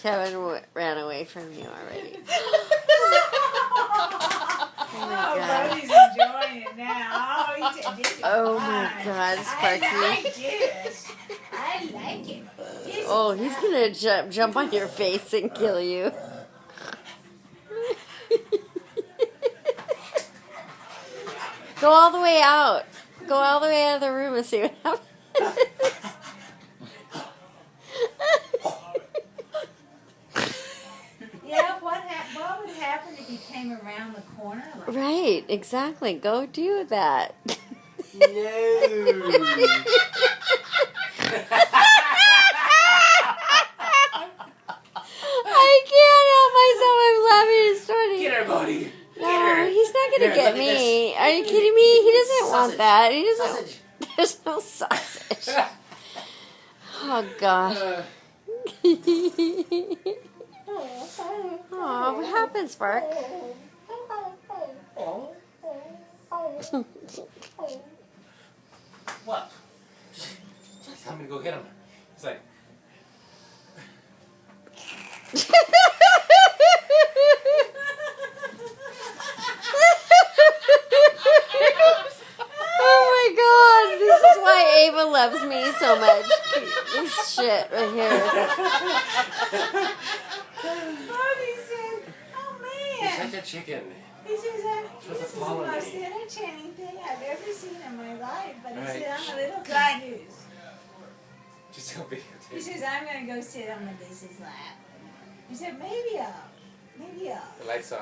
Kevin ran away from you already. Buddy's enjoying it now. Oh my God, Sparky. I like this. I like it. Oh, he's gonna jump on your face and kill you. Go all the way out. Go all the way out of the room and see what happens. Yeah, what would happen if he came around the corner? Like Right, exactly. Go do that. I can't help myself. I'm laughing and starting. Get her, buddy. No, he's not gonna get me. Are you kidding me? He doesn't want that. He doesn't. There's no sausage. Oh gosh. Oh, what happened, Spark? What? Tell me to go get him. He's like, Oh my God! This is why Ava loves me so much. This shit right here. Bobby said, "Oh he's man." such a chicken. He says, "This is the follow most me." entertaining thing I've ever seen in my life." But he Right. said, "I'm a little confused." Just go He videotape. says, "I'm gonna go sit on Melissa's lap." He said, "Maybe I'll." The lights on.